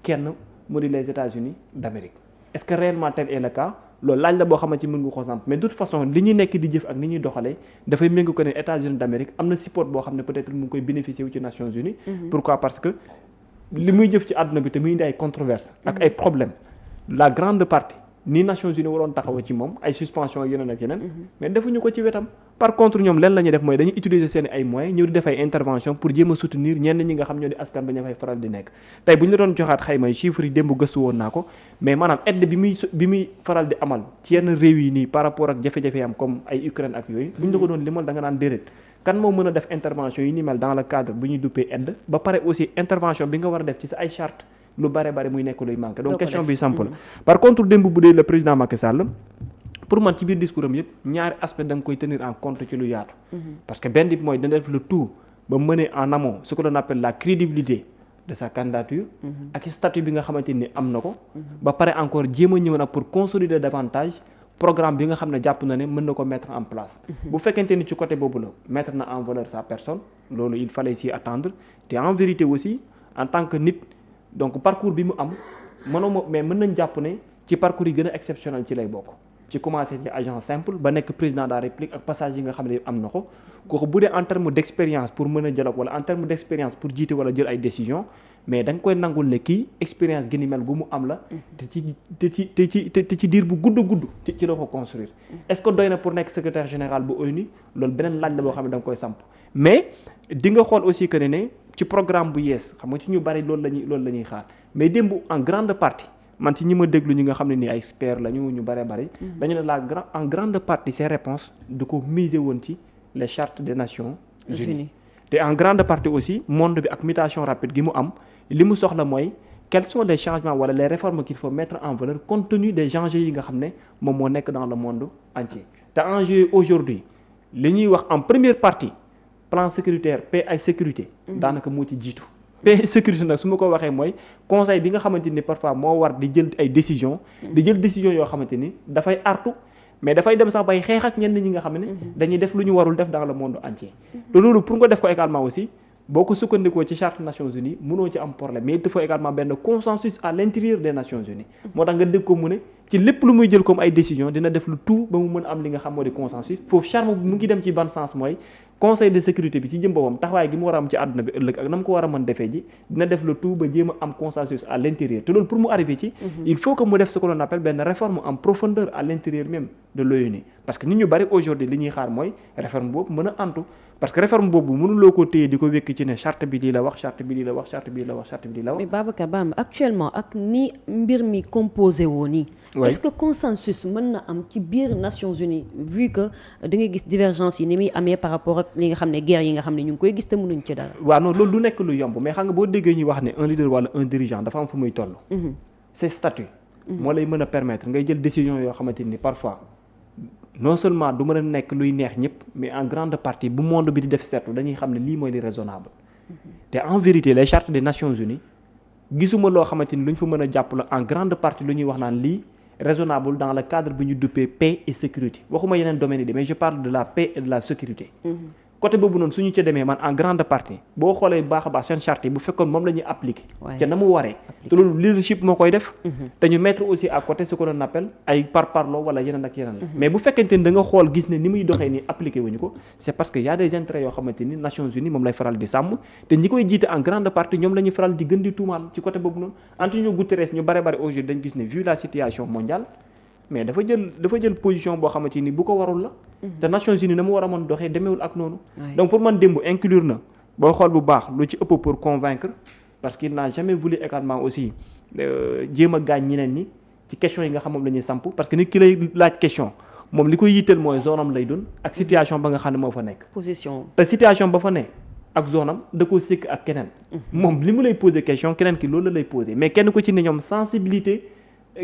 S1: kenn mu di les États-Unis d'Amérique est-ce que réellement tel est le cas loolu laaj la boo xamante ni mën nga ko samp mais de toute façon li ñuy nekk di jëf ak ni ñuy doxalee dafay méngoo ko ne États-Unis d'Amérique am na support boo xam ne peut-être mu ngi koy bénéficier wu ci Nations Unies pourquoi parce que li muy jëf ci àdduna bi te muy indi ay controverses ak ay problèmes la grande partie ni Nations Unies waroon taxaw ci moom ay suspension ak yeneen ak yeneen mais defuñu ko ci wetam par contre ñoom leen la ñuy def mooy dañuy utiliser seen ay moyens ñëw di def ay intervention pour jéem a soutenir ñenn ñi nga xam ñoo di askan ba ña fay faral di nekk tey bu ñu la doon joxaat xayma chiffres yi démb gëstu woon naa ko mais maanaam aide bi muy faral di amal ci yenn réew yi nii par rapport ak jafe-jafe am comme ay Ukraine ak yooyu bu ñu la ko doon limal da nga naan déedéet kan moo mën a def intervention yi ni mel dans le cadre bu ñuy duppee aide ba pare aussi intervention bi nga war a def ci sa ay charte lu bare bare muy nekk luy manqué donc question bi samp la par contre démb bu dee le président Macky Sall pour man ci biir discours am yëpp ñaari aspect da nga koy tenir en compte ci lu yaatu parce que benn bi mooy dana def le tout ba mener en amont ce que l'on appelle la crédibilité de sa candidature ak statut bi nga xamante ni am na ko ba pare encore jéem a ñëw nag pour consolider davantage programme bi nga xam ne jàpp na ne mën na ko mettre en place bu fekkente ni ci côté boobu la mettre na en valeur sa personne loolu il fallait s'y attendre te en vérité aussi en tant que nit donc parcours bi mu am mais mën nañ jàpp ne ci parcours yi gën a exceptionnel ci lay bokk ci commencé ci agent simple ba nekk président de la République ak passage yi nga xam ne am na ko kooku bu dee en terme d'expérience pour mën a dialogue wala en terme d'expérience pour jiite wala jël ay décision mais da nga koy nangul ne kii expérience gi ni mel gu mu am la te ci diir bu gudd ci la ko construire est-ce que doy na pour nekk secrétaire général bu ONU loolu beneen laaj la boo xam ne da nga koy samp mais di nga xool aussi que ne ci programme bu yees xam nga ci ñu bari loolu la ñuy xaar mais démb en grande partie man ci ñi ma déglu ñi nga xam ne nii ay experts lañu ñu bari dañu ne en grande partie ces réponses da ko miser woon ci les chartes des Nations Unies te en grande partie aussi monde bi ak mutation rapide gi mu am li mu soxla mooy quels sont les changements wala les réformes qu'il faut mettre en valeur compte tenu des enjeux yi nga xam ne moom moo nekk dans le monde entier te enjeux aujourd'hui li ñuy wax en première partie plan sécuritaire paix ak sécurité daanaka moo ci jiitu paix et sécurité nag su ma ko waxee mooy conseil bi nga xamante ni parfois moo war di jël ay décisions yoo xamante ni dafay artu mais dafay dem sax bay xeex ak ñenn ñi nga xam ne dañuy def lu ñu warul def dans le monde entier te loolu pour nga def ko également aussi boo ko sukkandikoo ci charte Nations Unies mënoo ci am problème mais il te faut également benn consensus à l'intérieur des Nations Unies moo tax nga dégg ko mu ne ci lépp lu muy jël comme ay décision dina def lu tout ba mu mën a am li nga xam moo di consensus foofu charme mu ngi dem ci ban sens mooy conseil de sécurité bi ci jëm boppam taxawaay gi mu war a am ci àdduna bi ëllëg ak na mu ko war a mën defee ji dina def le tout ba jéem a am consensus à l'intérieur te loolu pour mu arriver ci il faut que mu def ce que l'on appelle benn réforme en profondeur à l'intérieur même de l'ONU parce que nit ñu bari aujourd'hui li ñuy xaar mooy réforme boobu mën a antu parce que réforme boobu mënuloo ko téye di ko wékk ci ne charte bi lii la wax charte bi lii la wax charte bi lii la wax charte bi lii la wax.
S2: mais Babacar Bam actuellement ak ni mbir mi composé woo nii. est-ce que consensus mën na am ci biir Nations Unies vu que da nga gis divergence yi ni muy amee par rapport ak li nga xam ne guerre yi nga xam ne ñu ngi koy gis te mënuñ ci dara.
S1: waaw non loolu du nekk lu yomb mais xam nga boo déggee ñuy wax ne un leader wala un dirigeant dafa am fu muy toll. ses statuts. moo lay mën a permettre ngay jël décision yoo xamante ni parfois. non seulement du mën a nekk luy neex ñëpp mais en grande partie bu monde bi di def seetlu dañuy xam ne lii mooy li raisonnable te en vérité les chartes des Nations Unies gisuma loo xamante ni lu ñu fa mën a jàpp la en grande partie lu ñuy wax naan lii raisonnable dans le cadre bi ñu duppee paix et sécurité waxuma yeneen domaines yi de mais je parle de la paix et de la sécurité côté boobu noonu suñu ca demee man en grande partie boo xoolee baax a baax seen charte yi bu fekkoon moom la ñuy appliquer ca na mu waree te loolu leadership moo koy def te ñu mettre aussi à côté ce que l'on appelle ay parparloo wala yeneen ak yeneen la mais bu fekkente ni da nga xool gis ne ni muy doxee nii appliqué wuñu ko c'est parce que y a des intérêts yoo xamante ni Nations Unies moom lay faral di sàmm te ñi koy jiite en grande partie ñoom la ñuy faral di gën di tuumaal ci côté boobu noonu Antonio Guterres ñu bare aujourd'hui dañ gis ne vu la situation mondiale mais dafa jël position boo xamante ni bu ko warul la te Nations Unies na mu war a mën doxee demeewul ak noonu donc pour man démb inclure na boo xool bu baax lu ci ëpp pour convaincre parce qu'il n'a jamais voulu également aussi jéem a gaañ ñeneen ñi ci question yi nga xam moom la ñuy samp parce que nit ki lay laaj question moom li koy yitteel mooy zone am lay doon ak situation ba nga xam ne moo fa nekk
S2: position
S1: te situation ba fa ne ak zone am da koo sikk ak keneen. moom li mu lay poser question keneen ki loolu la lay poser mais kenn ku ci ne ñoom sensibilité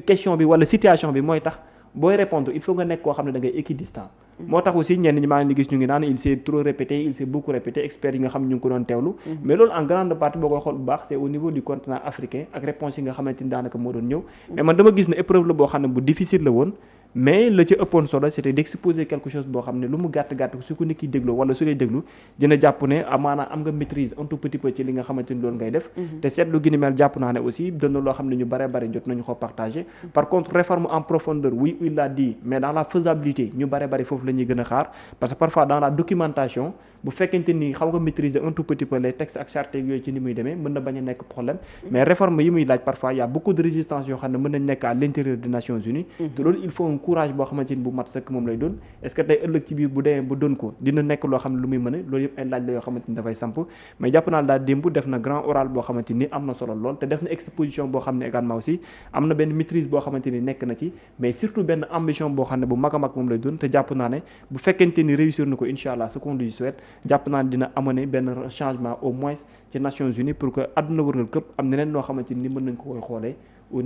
S1: question bi wala situation bi mooy tax booy répondre il faut nga nekk koo xam ne da ngay équidistant. moo tax aussi ñenn ñi maa ngi gis ñu ngi naan il s'est trop répété il s'est beaucoup répété experts yi nga xam ñu ngi ko doon teewlu. mais loolu en grande partie boo koy xool bu baax c'est au niveau du continent africain ak réponse yi nga xamante ni daanaka moo doon ñëw. mais man dama gis ne épreuve la boo xam ne bu difficile la woon. mais la ci ëppoon solo c'était d'exposer quelque chose boo xam ne lu mu gàtt su ko nit ki dégloo wala su dee déglu dina jàpp ne amaana am nga maîtrise un tout petit peu ci li nga xamante ni loolu ngay def. te seetlu gi ni mel jàpp naa ne aussi doon na loo xam ne ñu bare jot nañu ko partager. par contre réforme en profondeur oui il l'a dit mais dans la faisabilité ñu bare foofu la ñuy gën a xaar parce que parfois dans la documentation bu fekkente ni xaw nga maîtriser un tout petit peu les textes ak chartes yooyu ci ni muy demee mën na bañ a nekk problème mais réforme yi muy laaj parfois y a beaucoup de résistance yoo xam ne mën nañ nekk à l'intérieur des Nations Unies te loolu il faut un courage boo xamante ni bu mat sëkk moom lay doon est-ce que tey ëllëg ci biir bu demee bu doon ko dina nekk loo xam ne lu muy mën a loolu yëpp ay laaj la yoo xamante ni dafay samp mais jàpp naa daal démb def na grand oral boo xamante ni am na solo lool te def na exposition boo xam ne également aussi am na benn maîtrise boo xamante ni nekk na ci mais surtout benn ambition boo xam ne bu mag a mag moom lay doon te jàpp naa ne bu fekkente ni réussir na ko incha allah ce qu'on lui souhaite jàpp naa ne dina amener benn changement au moins ci Nations Unies pour que àdduna wërngal këpp am neneen noo xamante ni mën nañ ko koy xoolee au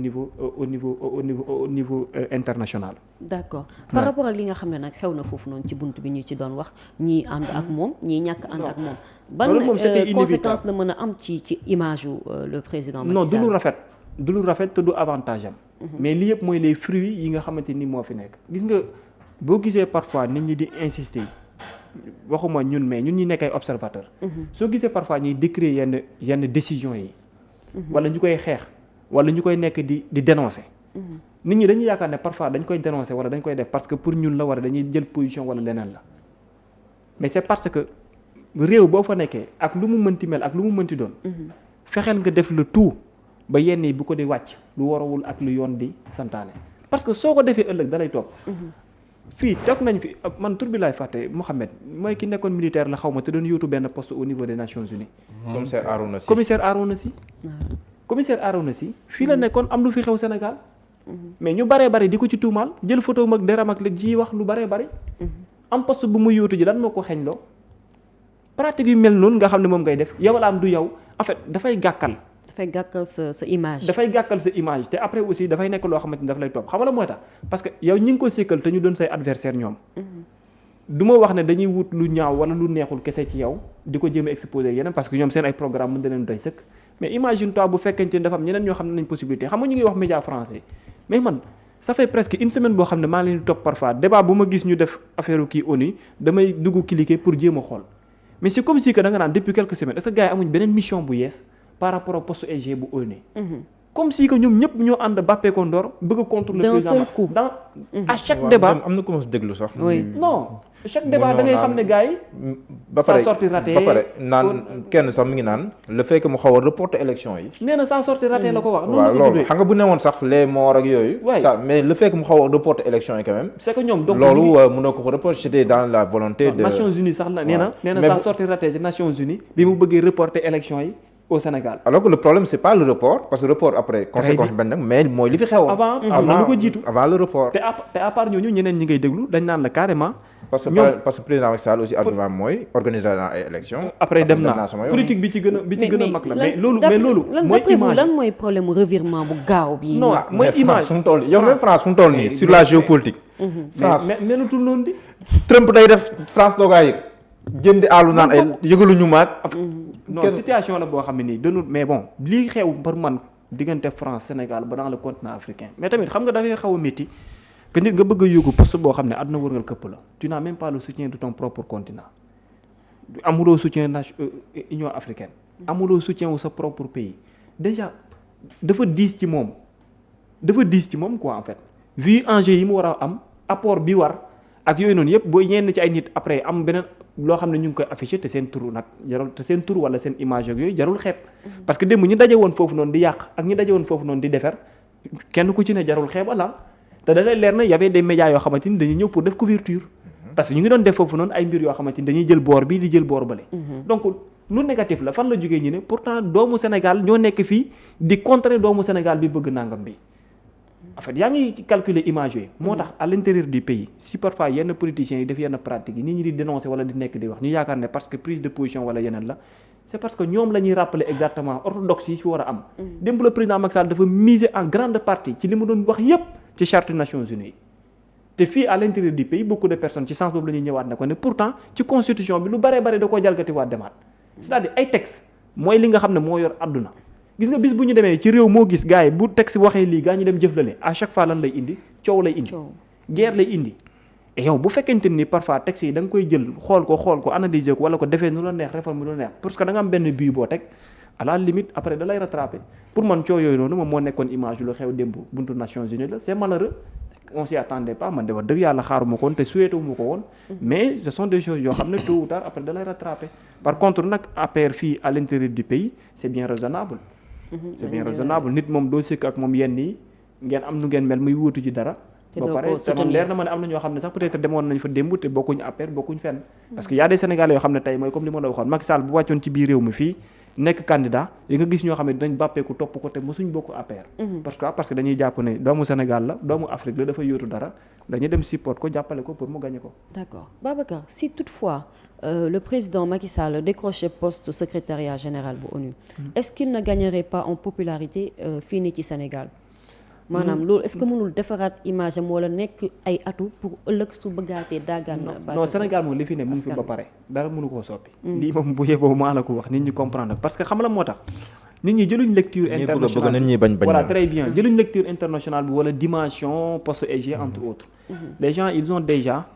S1: niveau international.
S2: d'accord par rapport ak li nga xam ne nag xew na foofu noonu ci bunt bi ñu ci doon wax ñii ànd ak moom ñii ñàkk ànd ak moom. ban conséquence la mën a am ci image yu le président Macky Sall.
S1: non du lu rafet te du avantage am. mais li yëpp mooy les fruits yi nga xamante ni moo fi nekk. gis nga boo gisee parfois nit ñi di insister waxuma ñun mais ñun ñi nekk ay observateurs. soo gisee parfois ñuy décrier yenn décisions yi. wala ñu koy xeex. wala ñu koy nekk di dénoncer. nit ñi dañuy yaakaar ne parfois dañ koy dénoncer wala dañ koy def parce que pour ñun la wala dañuy jël position wala leneen la mais c'est parce que réew boo fa nekkee ak lu mu mënti mel ak lu mu mënti doon. fexeel nga def le tout ba yenn yi bu ko di wàcc lu warawul ak lu yoon di santaane parce que soo ko defee ëllëg da lay topp. fii toog nañ fi man tur bi laay fàtte Mohamed mooy ki nekkoon militaire la xaw ma te doon yóotu benn poste au niveau des Nations Unies. commissaire Arouna Sy fii la nekkoon am lu fi xew Sénégal mais ñu baree di ko ci tuumaal jël photo mag deram ak la ji wax lu baree bari am poste bu muy yóotu ji lan moo ko xeeñ loo pratique yu mel noonu nga xam ne moom ngay def yow la am du yow en fait dafay gàkkal sa image. dafay gàkkal sa image te après aussi dafay nekk loo xamante ni daf lay topp xam nga la mooy tax parce que yow ñi ngi ko sékkal te ñu doon say adversaire ñoom du ma wax ne dañuy wut lu ñaaw wala lu neexul kese ci yow di ko jéem a exposer yeneen parce que ñoom seen ay programme mën na leen doy sëkk mais imagine toi bu fekkente ni dafa am ñeneen ñoo xam ne nañ possibilité xam nga ñu ngi wax média français mais man ça fait presque une semaine boo xam ne maa ngi leen di topp parfois débat bu ma gis ñu def affaire kii ONU damay dugg cliquer pour jéem a xool mais c'est comme si que da nga naan depuis quelques semaines est-ce que gars yi amuñ beneen mission bu yees par rapport au poste SG bu ONU comme si que ñoom ñëpp ñoo ànd bàppee ko ndoor bëgg a contre le président dans à chaque débat
S4: am na ko mos déglu sax.
S1: non chaque débat da ngay xam ne gars yi. sans sortie ratée
S4: ba pare naan kenn sax mi ngi naan le fait que mu xaw a reporter élection yi.
S1: nee na sans sortie ratée la ko wax.
S4: waaw loolu xam nga bu newoon sax les morts ak yooyu. ça mais le fait que mu xaw a reporter élection yi quand même.
S1: c'est que ñoom donc
S4: loolu mënoo ko reporter c'était dans la volonté de.
S1: Nations Unies sax la nee na sans sortie ratée ci Nations Unies bi mu bëggee reporter élection yi. au Sénégal. Alors que le problème c'est pas le report parce que report après conséquence benn nag mais mooy li fi xewoon. avant lu ko jiitu
S4: avant le report.
S1: te à part ñooñu ñeneen ñi ngay déglu dañ naan la carrément.
S4: parce que président Macky Sall aussi argument mooy organiser naa ay élections.
S1: après dem naa politique bi ci gën a mag la mais loolu mooy image
S2: lan mooy problème revirement bu gaaw bi.
S1: non mooy image
S4: fu mu toll yow même France fu mu toll nii sur la géopolitique.
S1: France mais melutul noonu di.
S4: Trump day def France doogaa yëg. jëm di àllu naan ay yëgaluñu maag.
S1: non situation la boo xam ne nii dënnu mais bon lii xew par man diggante France Sénégal ba dans le continent africain mais tamit xam nga dafay xaw a métti que nit nga bëgg a yóbbu poste boo xam ne àdduna wërngal këpp la tu n'as même pas le soutien de ton propre continent amuloo soutien Union africaine amuloo soutien wu sa propre pays déjà dafa diis ci moom quoi en fait vu enjeu yi mu war a am apport bi war ak yooyu noonu yëpp boo ñenn ci ay nit après am beneen loo xam ne ñu ngi koy affiché te seen tur nag jarul te seen tur wala seen image ak yooyu jarul xeeb parce que démb ñi daje woon foofu noonu di yàq ak ñi daje woon foofu noonu di defar kenn ku ci ne jarul xeeb ala te da lay leer na y avait des médias yoo xamante ni dañuy ñëw pour def couverture parce que ñu ngi doon def foofu noonu ay mbir yoo xamante ni dañuy jël boor bi di jël boor bale donc lu négatif la fan la jógee ñi ne pourtant doomu Sénégal ñoo nekk fii di contrer doomu Sénégal bi bëgg nangam bi en fait yaa ngi calculer image yooyu. moo tax à l'intérieur du pays si parfois yenn politiciens yi def yenn pratiques yi nit ñi di dénoncer wala di nekk di wax ñu yaakaar ne parce que prise de position wala yeneen la c'est parce que ñoom la ñuy rappeler exactement orthodoxie yi fi war a am. démb le président Macky Sall dafa miser en grande partie ci li mu doon wax yépp ci charte Nations Unies yi te fii à l'intérieur du pays beaucoup de personnes ci sens boobu la ñuy ñëwaat ne ko ne pourtant ci constitution bi lu baree bare da koo jalgatiwaat demaat c'est-à-dire ay textes mooy li nga xam ne moo yor àdduna gis nga bis bu ñu demee ci réew moo gis gars yi bu texte waxee lii gaa ñu dem jëflale à chaque fois lan lay indi coow lay indi guerre lay indi et yow bu fekkente ni parfois texte yi da nga koy jël xool ko analyser ko wala ko defee nu la neex réforme nu la neex parce que da nga am benn but boo teg à la limite après da lay rattraper pour man coow yooyu noonu moom moo nekkoon image lu xew démb buntu Nations Unies la c'est malheureux on s'y attendait pas man de wax dëgg yàlla xaaruma ko woon te souhaité wu ma ko woon mais ce sont des choses yoo xam ne tôt ou tard après da lay rattraper par contre nag APR fii à l'intérieur du pays c'est bien raisonnable c'est bien raisonnable nit moom doo sëkk ak moom yenn yi ngeen am nu ngeen mel muy wuutu ci dara ba pare te man leer na ma ne am na ñoo xam ne sax peut-être demoon nañ fa démb te bokkuñ APR bokkuñ fenn parce que y a des Sénégalais yoo xam ne tey mooy comme li ma la waxoon Macky Sall bu wàccoon ci biir réew mi fii nekk candidat yi nga gis ñoo xam ne dinañ bàppeeku topp ko te mosuñ bokk APR parce que dañuy jàpp ne doomu Sénégal la doomu Afrique la dafa yóotu dara dañuy dem support ko jàppale ko pour mu gagner ko.
S2: D'accord Babacar si toutefois le président Macky Sall décrochait poste secrétariat général bu ONU est-ce qu'il ne gagnerait pas en popularité fii nii ci Sénégal maanaam loolu est-ce que mënul defaraat image am wala nekk ay atu pour ëllëg su bëggaatee daagaan
S1: non Sénégal moom li fi ne mu ngi fi ba pare dara mënu koo soppi lii moom bu yeboo maa la ko wax nit ñi comprendre parce que xam la moo tax nit ñi jëluñ lecture internationale
S4: ñi bañ
S1: voilà très bien jëluñ lecture internationale bi wala dimension post-EG entre autres les gens ils ont déjà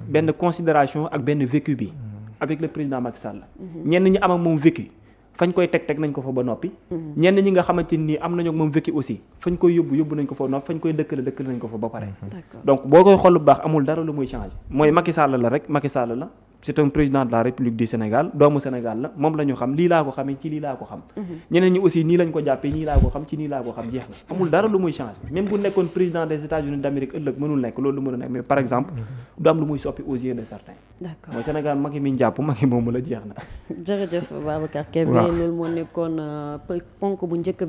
S1: benn considération ak benn vécu bi avec le président Macky Sall ñenn ñi am ak moom vécu fañ koy teg nañ ko fa ba noppi ñenn ñi nga xamante ni am nañu ak moom vécu aussi fañ koy yóbbu nañ ko fa noppi fañ koy dëkkale nañ ko fa ba pare donc boo koy xool bu baax amul dara lu muy changer mooy Macky Sall la rek Macky Sall la c'est un président de la République du Sénégal doomu Sénégal la moom la ñu xam lii laa ko xamee ci lii laa ko xam ñeneen ñi aussi nii lañ ko jàppee nii laa ko xam ci nii laa ko xam jeex na amul dara lu muy changer même bu nekkoon président des États-Unis d'Amérique ëllëg mënul nekk loolu lu mën a nekk mais par exemple du am lu muy soppi aux yeux de certains
S2: d'accord
S1: mooy Sénégal Macky mi jàpp Macky moomu la jeex na
S2: jërëjëf Babacar Kébé loolu moo nekkoon ponk bu njëkk